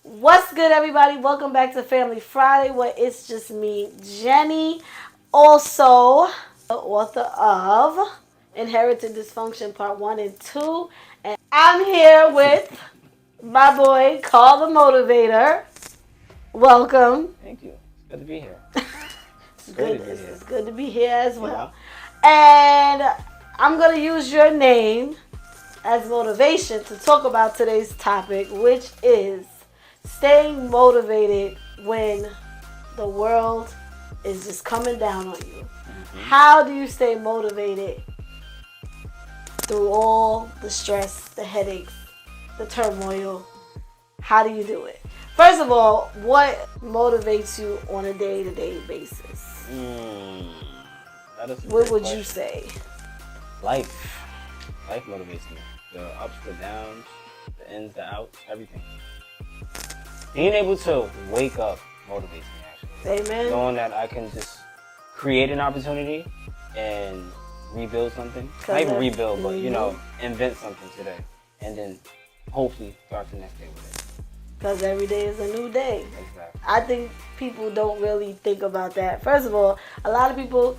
What's good, everybody? Welcome back to Family Friday, where it's just me, Jenny, also the author of Inherited Dysfunction Part 1 and 2. And I'm here with my boy, Carl the Motivator. Welcome. Thank you. It's good to be here. It's good to be here as well. And I'm going to use your name as motivation to talk about today's topic, which is staying motivated when the world is just coming down on you. How do you stay motivated through all the stress, the headaches, the turmoil? How do you do it? First of all, what motivates you on a day-to-day basis? What would you say? Life. Life motivates me. The ups, the downs, the ins, the outs, everything. Being able to wake up motivates me, actually. Amen. Knowing that I can just create an opportunity and rebuild something. Not even rebuild, but, invent something today. And then hopefully start the next day with it. Because every day is a new day. Exactly. I think people don't really think about that. First of all, a lot of people,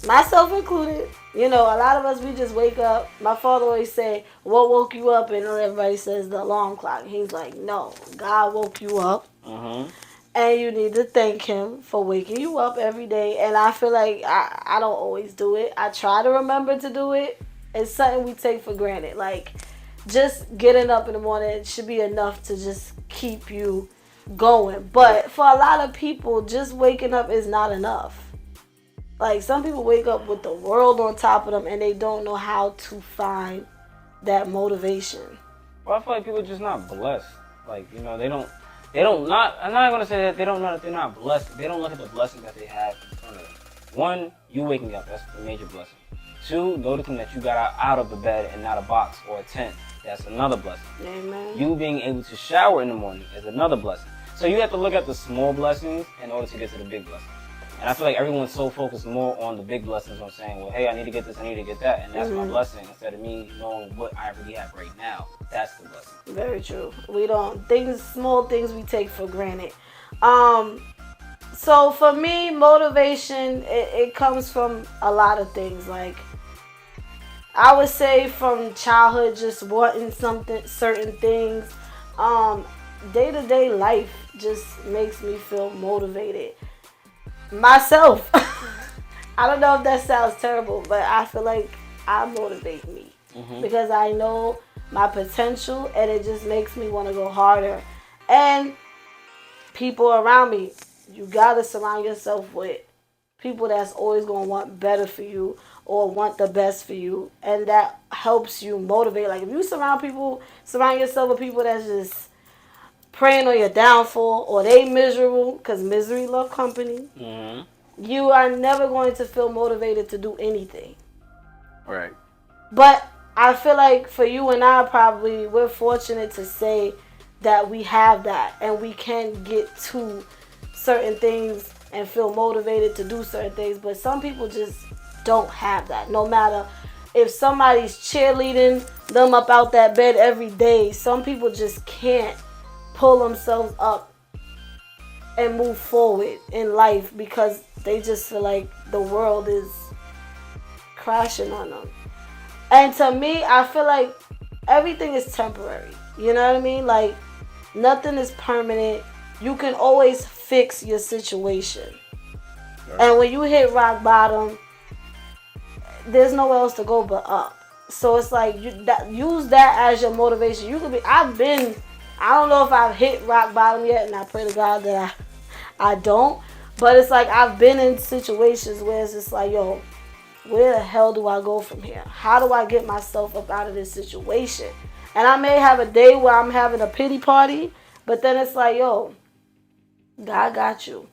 myself included, a lot of us, we just wake up. My father always say, what woke you up? And everybody says the alarm clock. He's like, no, God woke you up. And you need to thank him for waking you up every day. And I feel like I don't always do it. I try to remember to do it. It's something we take for granted. Like, just getting up in the morning should be enough to just keep you going. But for a lot of people, just waking up is not enough. Like, some people wake up with the world on top of them and they don't know how to find that motivation. Well, I feel like people are just not blessed. Like, they don't, I'm not going to say that they don't know that they're not blessed. They don't look at the blessings that they have in front of them. One, you waking up, that's a major blessing. Two, noticing that you got out of the bed and not a box or a tent, that's another blessing. Amen. You being able to shower in the morning is another blessing. So you have to look at the small blessings in order to get to the big blessings. And I feel like everyone's so focused more on the big blessings on saying, well, hey, I need to get this, I need to get that, and that's my blessing, instead of me knowing what I really have right now. That's the blessing. Very true. Small things we take for granted. So for me, motivation, it comes from a lot of things. Like, I would say from childhood, just wanting certain things. Day-to-day life just makes me feel motivated. Myself. I don't know if that sounds terrible, but I feel like I motivate me. Because I know my potential and it just makes me want to go harder. And people around me, you got to surround yourself with people that's always going to want better for you or want the best for you. And that helps you motivate. Like, if you surround yourself with people that's just praying on your downfall or they miserable, because misery love company, you are never going to feel motivated to do anything. Right. But I feel like for you and I, probably, we're fortunate to say that we have that and we can get to certain things and feel motivated to do certain things. But some people just don't have that. No matter if somebody's cheerleading them up out that bed every day, some people just can't pull themselves up and move forward in life because they just feel like the world is crashing on them. And to me, I feel like everything is temporary. You know what I mean? Like, nothing is permanent. You can always fix your situation. Right. And when you hit rock bottom, there's nowhere else to go but up. So it's like, use that as your motivation. I don't know if I've hit rock bottom yet, and I pray to God that I don't. But it's like, I've been in situations where it's just like, yo, where the hell do I go from here? How do I get myself up out of this situation? And I may have a day where I'm having a pity party, but then it's like, yo, God got you.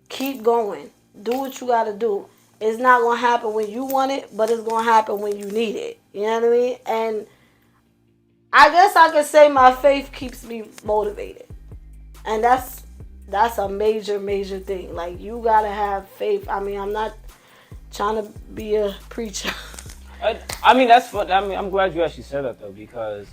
Keep going. Do what you got to do. It's not going to happen when you want it, but it's going to happen when you need it. You know what I mean? And I guess I could say my faith keeps me motivated. And that's a major, major thing. Like, you got to have faith. I mean, I'm not trying to be a preacher. I mean, that's what, I'm glad you actually said that, though, because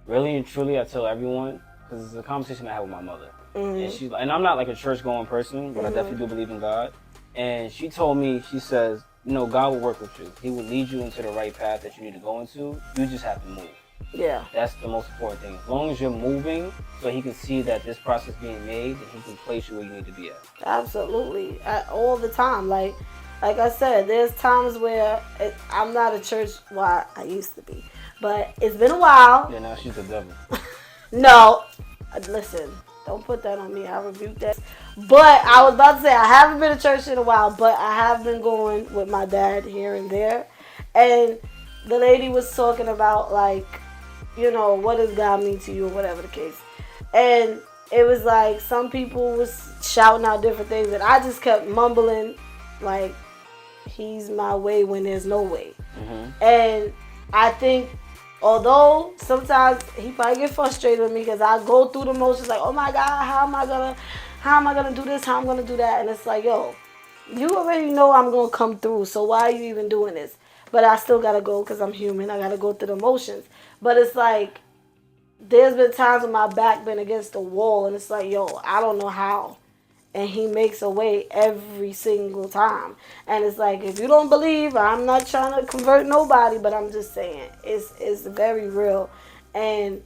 really and truly, I tell everyone, because it's a conversation I had with my mother. And I'm not like a church going person, but I definitely do believe in God. And she told me, she says, God will work with you. He will lead you into the right path that you need to go into. You just have to move. Yeah. That's the most important thing. As long as you're moving, so he can see that this process being made, and he can place you where you need to be at. Absolutely. All the time. Like I said, there's times where I'm not a church. Well, I used to be. But it's been a while. Yeah, now she's the devil. No. Listen, don't put that on me. I rebuke that. But I was about to say, I haven't been to church in a while, but I have been going with my dad here and there. And the lady was talking about, like, what does God mean to you or whatever the case. And it was like some people was shouting out different things, and I just kept mumbling, like, he's my way when there's no way. And I think, although sometimes he probably get frustrated with me because I go through the motions like, oh my God, how am I gonna do this? How am I gonna do that? And it's like, yo, you already know I'm gonna come through, so why are you even doing this? But I still gotta go because I'm human. I gotta go through the motions. But it's like, there's been times when my back been against the wall, and it's like, yo, I don't know how. And he makes a way every single time. And it's like, if you don't believe, I'm not trying to convert nobody, but I'm just saying, it's very real. And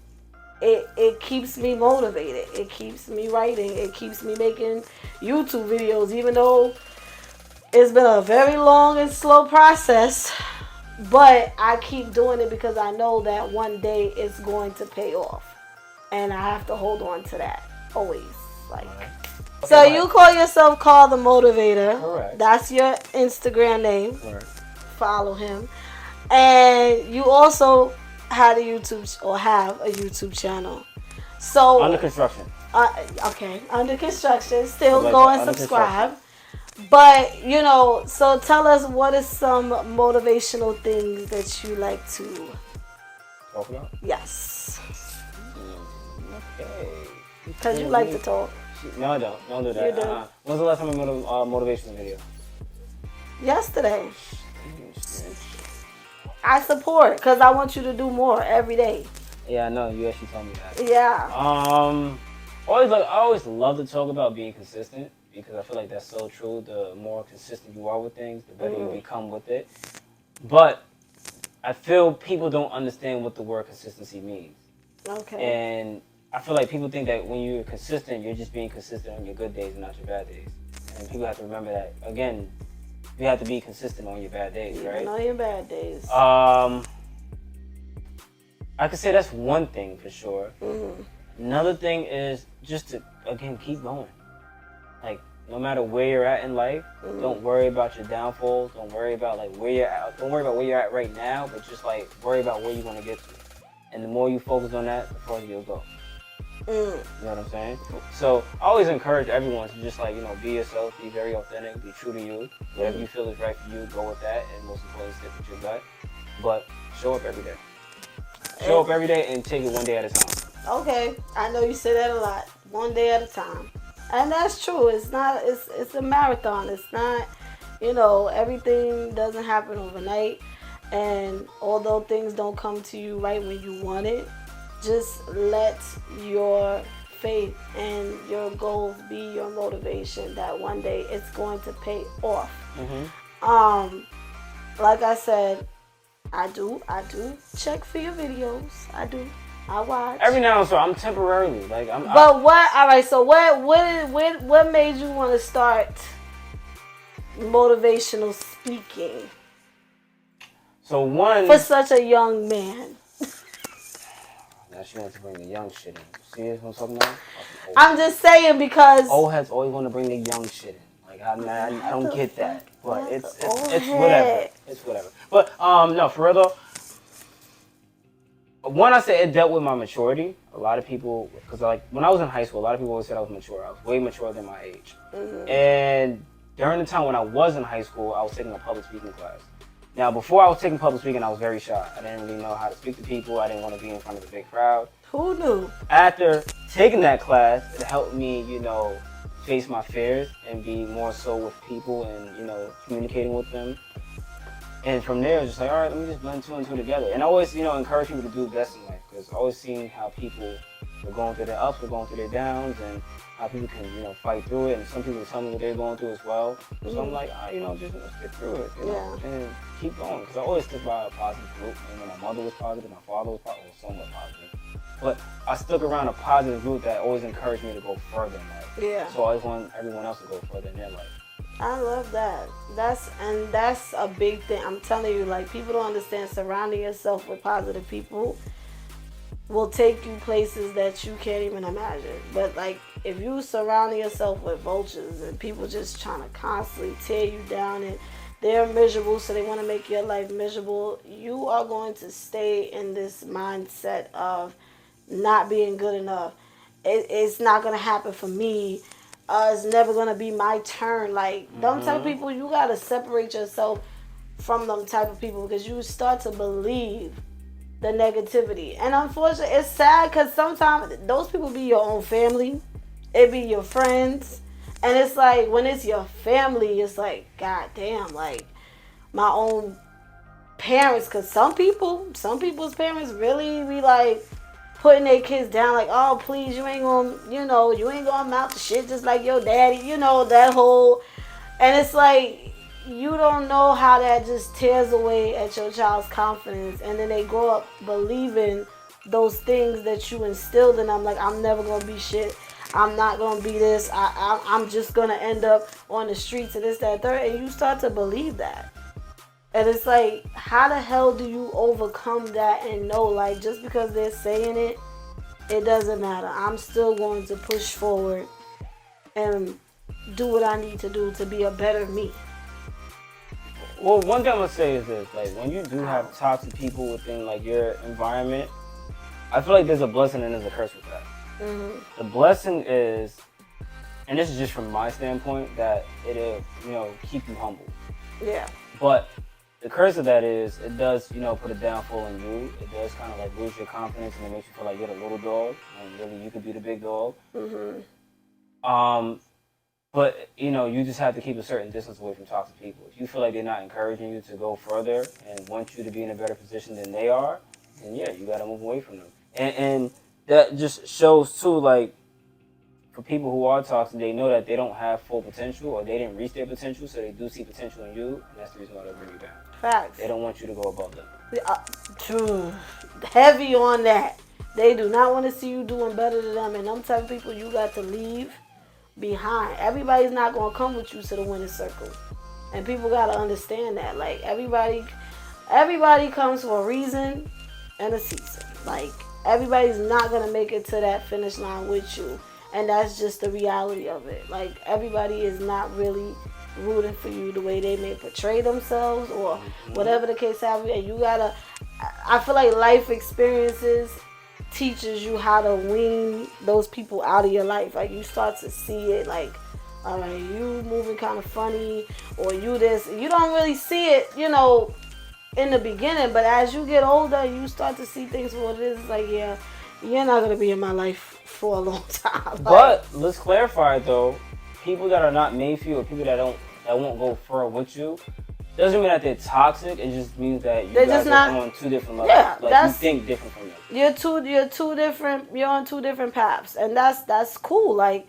it keeps me motivated. It keeps me writing. It keeps me making YouTube videos, even though it's been a very long and slow process. But I keep doing it because I know that one day it's going to pay off. And I have to hold on to that always. Like, so you call yourself Carl the Motivator. Correct. That's your Instagram name. Correct. Follow him. And you also have a YouTube channel. So Under construction. Okay, under construction. Still go and subscribe. But, so tell us, what is some motivational things that you like to Talk about? Yes. Okay. Because you like to talk. No, I don't. Don't do that. You do. When's the last time you made a motivational video? Yesterday. I support because I want you to do more every day. Yeah, I know. You actually told me that. Yeah. I always love to talk about being consistent because I feel like that's so true. The more consistent you are with things, the better you become with it. But I feel people don't understand what the word consistency means. Okay. And I feel like people think that when you're consistent, you're just being consistent on your good days and not your bad days. And people have to remember that, again, you have to be consistent on your bad days, right? On your bad days. I could say that's one thing for sure. Another thing is just to, again, keep going. Like, no matter where you're at in life, don't worry about your downfalls. Don't worry about where you're at. Don't worry about where you're at right now, but just worry about where you're gonna get to. And the more you focus on that, the further you'll go. You know what I'm saying? So I always encourage everyone to just be yourself, be very authentic, be true to you. Whatever you feel is right for you, go with that, and most importantly, stick with your gut. But show up every day. Show up every day and take it one day at a time. Okay, I know you say that a lot. One day at a time, and that's true. It's not. It's a marathon. It's not. Everything doesn't happen overnight, and although things don't come to you right when you want it, just let your faith and your goals be your motivation that one day it's going to pay off. Like I said, I do check for your videos. I do. I watch. Every now and then, I'm temporarily But what? All right. So what made you want to start motivational speaking? So one for such a young man. Now she wants to bring the young shit in. See what I'm talking about? I'm just saying because old heads always want to bring the young shit in. I don't get that, but it's whatever. It's whatever. But no, for real though. One, I say it dealt with my maturity. A lot of people, because when I was in high school, a lot of people always said I was mature. I was way mature than my age. And during the time when I was in high school, I was taking a public speaking class. Now, before I was taking public speaking, I was very shy. I didn't really know how to speak to people. I didn't want to be in front of a big crowd. Who knew? After taking that class, it helped me, face my fears and be more so with people and, communicating with them. And from there, it's just all right, let me just blend two and two together. And I always, encourage people to do the best in life because I always seen how people we're going through their ups, we're going through their downs, and how people can, fight through it. And some people tell me what they're going through as well. So I'm like, just stick through it, and keep going. Because I always stick by a positive group. And my mother was positive, my father was positive, somewhat positive. But I stuck around a positive group that always encouraged me to go further in life. Yeah. So I always want everyone else to go further in their life. I love that. That's a big thing. I'm telling you, like, people don't understand surrounding yourself with positive people will take you places that you can't even imagine. But like, if you surround yourself with vultures and people just trying to constantly tear you down and they're miserable, so they want to make your life miserable, you are going to stay in this mindset of not being good enough. It's not going to happen for me. It's never going to be my turn. Like, them type of people, you got to separate yourself from them type of people because you start to believe the negativity. And unfortunately, it's sad because sometimes those people be your own family. It be your friends. And it's like, when it's your family, it's like, God damn, like, my own parents. Because some people's parents really be like, putting their kids down, like, oh, please, you ain't gonna, you ain't gonna amount to shit just like your daddy, that whole, and it's like, you don't know how that just tears away at your child's confidence, and then they grow up believing those things that you instilled in them, like, I'm never gonna be shit, I'm not gonna be this, I'm just gonna end up on the streets and this, that, third, and you start to believe that. And it's like, how the hell do you overcome that and know, like, just because they're saying it, it doesn't matter. I'm still going to push forward and do what I need to do to be a better me. Well, one thing I'm going to say is this. Like, when you do have toxic people within, like, your environment, I feel like there's a blessing and there's a curse with that. Mm-hmm. The blessing is, and this is just from my standpoint, that it'll, keep you humble. Yeah. But the curse of that is, it does, put a downfall in you. It does kind of like lose your confidence, and it makes you feel like you're the little dog, and really you could be the big dog. Mm-hmm. But you just have to keep a certain distance away from toxic people. If you feel like they're not encouraging you to go further and want you to be in a better position than they are, then yeah, you got to move away from them. And that just shows too, like, for people who are toxic, they know that they don't have full potential or they didn't reach their potential, so they do see potential in you, and that's the reason why they'll bring you down. Facts. They don't want you to go above them. Heavy on that. They do not want to see you doing better than them, and them type of people you got to leave behind. Everybody's not going to come with you to the winning circle, and people got to understand that. Like, everybody comes for a reason and a season. Like, everybody's not going to make it to that finish line with you. And that's just the reality of it. Like, everybody is not really rooting for you the way they may portray themselves or whatever the case have you. And you gotta, I feel like life experiences teaches you how to wean those people out of your life. Like, you start to see it, like, all right, you moving kind of funny, or you this. You don't really see it, in the beginning, but as you get older, you start to see things for what it is. It's like, yeah, you're not gonna be in my life for a long time. But let's clarify though, people that are not made for you, or people that won't go further with you, doesn't mean that they're toxic. It just means that you guys are on two different levels. Yeah, like, you think different from them. You're on two different paths, and that's cool. Like,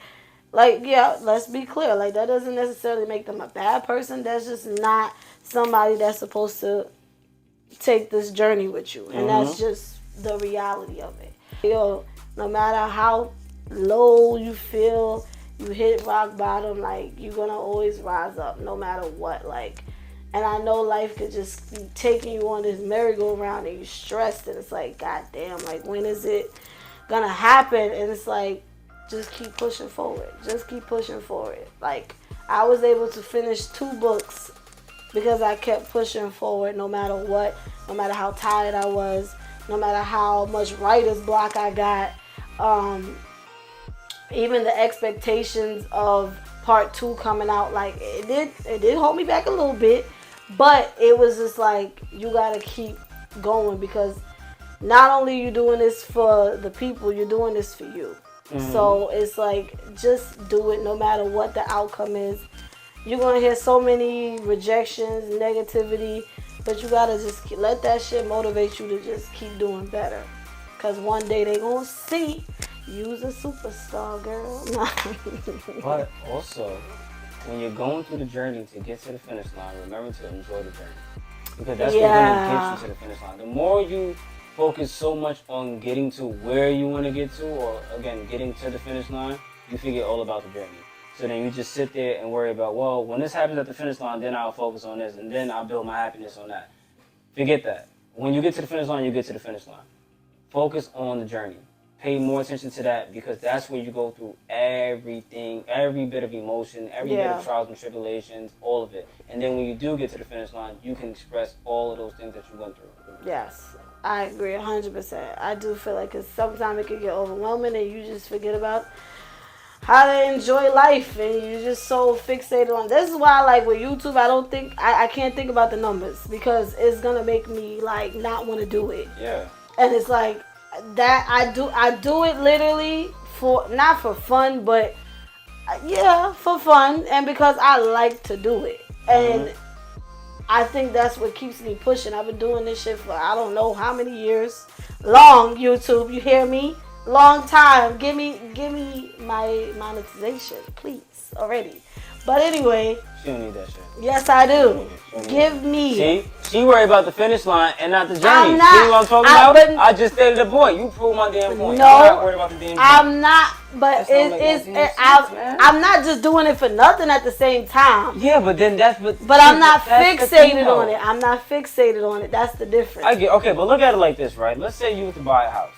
yeah, let's be clear. Like, that doesn't necessarily make them a bad person. That's just not somebody that's supposed to take this journey with you, and that's just the reality of it. No matter how low you feel, you hit rock bottom, like, you're gonna always rise up no matter what. Like, and I know life could just be taking you on this merry-go-round and you're stressed, and it's like, God damn, like, when is it gonna happen? And it's like, just keep pushing forward. Just keep pushing forward. Like, I was able to finish 2 books because I kept pushing forward no matter what, no matter how tired I was, no matter how much writer's block I got. Even the expectations of part 2 coming out, like, it did hold me back a little bit, but it was just like, you gotta keep going, because not only you doing this for the people, you're doing this for you. So it's like, just do it no matter what the outcome is. You're gonna hear so many rejections, negativity, but you gotta just let that shit motivate you to just keep doing better. Because one day they gonna see Use a superstar, girl. But also, when you're going through the journey to get to the finish line, remember to enjoy the journey. Because that's what's going to get you to the finish line. The more you focus so much on getting to where you want to get to, or again, getting to the finish line, you forget all about the journey. So then you just sit there and worry about, well, when this happens at the finish line, then I'll focus on this, and then I'll build my happiness on that. Forget that. When you get to the finish line, you get to the finish line. Focus on the journey. Pay more attention to that, because that's where you go through everything, every bit of emotion, every bit of trials and tribulations, all of it. And then when you do get to the finish line, you can express all of those things that you went through. Yes, I agree 100%. I do feel like sometimes it can get overwhelming and you just forget about how to enjoy life, and you're just so fixated on. This is why, like with YouTube, I can't think about the numbers, because it's gonna make me like not want to do it. Yeah. And it's like that I do it literally for, not for fun, but for fun, and because I like to do it. And I think that's what keeps me pushing. I've been doing this shit for I don't know how many years. Long, YouTube, you hear me? Long time. Give me my monetization, please, already. But anyway. She don't need that shit. Yes, I do. Give me. See? She worried about the finish line and not the journey. I'm not. See what I'm talking about? I just stated the point. You proved my damn point. No, I'm not worried about the damn point. I'm not. But I'm not just doing it for nothing at the same time. Yeah, but then that's But I'm not fixated on it. I'm not fixated on it. That's the difference. I get okay, but look at it like this, right? Let's say you were to buy a house,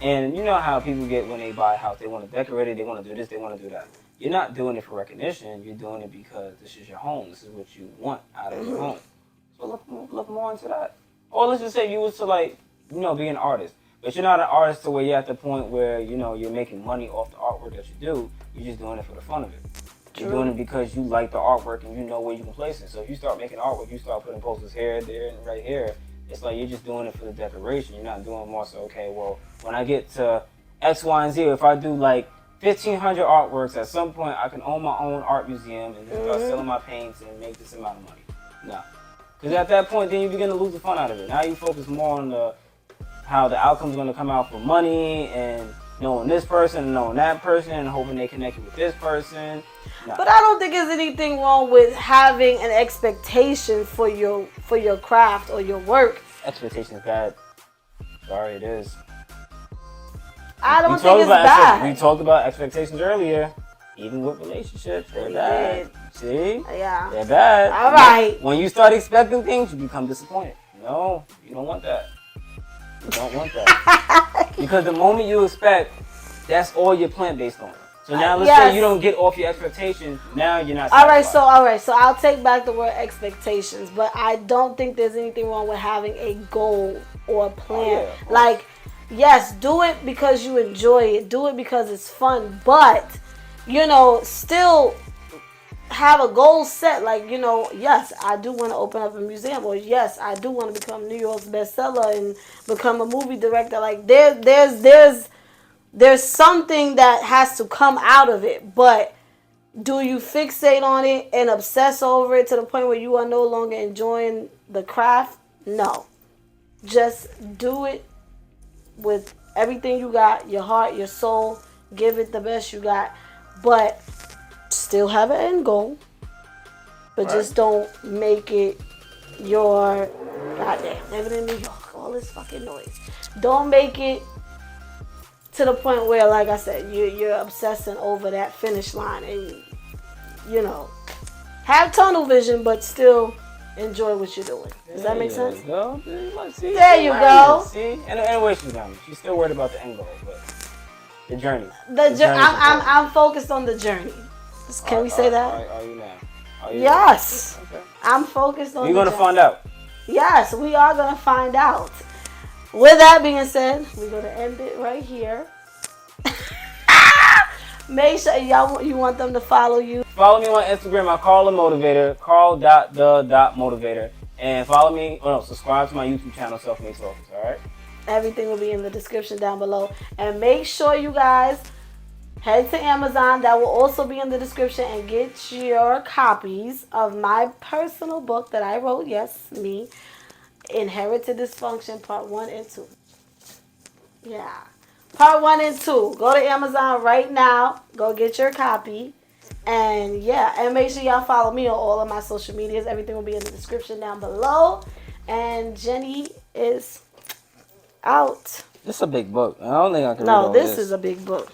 and you know how people get when they buy a house. They want to decorate it. They want to do this. They want to do that. You're not doing it for recognition. You're doing it because this is your home. This is what you want out of your home. So look more into that. Or let's just say you was to be an artist. But you're not an artist to where you're at the point where, you're making money off the artwork that you do. You're just doing it for the fun of it. You're doing it because you like the artwork and you know where you can place it. So if you start making artwork, you start putting posters here, there, and right here. It's like you're just doing it for the decoration. You're not doing more so, okay, well, when I get to X, Y, and Z, if I do 1,500 artworks, at some point I can own my own art museum and just start selling my paints and make this amount of money. No. Because at that point, then you begin to lose the fun out of it. Now you focus more on how the outcome's going to come out for money and knowing this person and knowing that person and hoping they connect with this person. No. But I don't think there's anything wrong with having an expectation for your craft or your work. Expectation is bad. Sorry, it is. I don't think it's bad. We talked about expectations earlier. Even with relationships, they're bad. See? Yeah. They're bad. All right. When you start expecting things, you become disappointed. No, you don't want that. You don't want that. Because the moment you expect, that's all you're plant-based on. So now let's say you don't get off your expectations, now you're not satisfied. All right, so I'll take back the word expectations, but I don't think there's anything wrong with having a goal or a plan. Yes, do it because you enjoy it. Do it because it's fun, but still have a goal set. Yes, I do want to open up a museum, or yes, I do want to become New York's bestseller and become a movie director. There's something that has to come out of it, but do you fixate on it and obsess over it to the point where you are no longer enjoying the craft? No. Just do it with everything you got, your heart, your soul. Give it the best you got, but still have an end goal. But just don't make it your goddamn living in New York, all this fucking noise. Don't make it to the point where, like I said, you're obsessing over that finish line, and have tunnel vision, but still enjoy what you're doing. Does that make sense? There you go. See, and anyway, she's still worried about the end goal, but the journey. I'm focused on the journey. Can we say that? Are you now? Yes. Okay. I'm focused on. You're gonna find out. Yes, we are gonna find out. With that being said, we're going to end it right here. Make sure you want them to follow you. Follow me on Instagram at Carl the Motivator, Carl.the.motivator. And subscribe to my YouTube channel, Self-Made Talkers, alright? Everything will be in the description down below. And make sure you guys head to Amazon. That will also be in the description. And get your copies of my personal book that I wrote. Yes, me. Inherited Dysfunction Part 1 and 2. Yeah. Part 1 and 2. Go to Amazon right now. Go get your copy. And yeah, and make sure y'all follow me on all of my social medias. Everything will be in the description down below. And Jenny is out. This is a big book. I don't think I can read No, all this this. is a big book.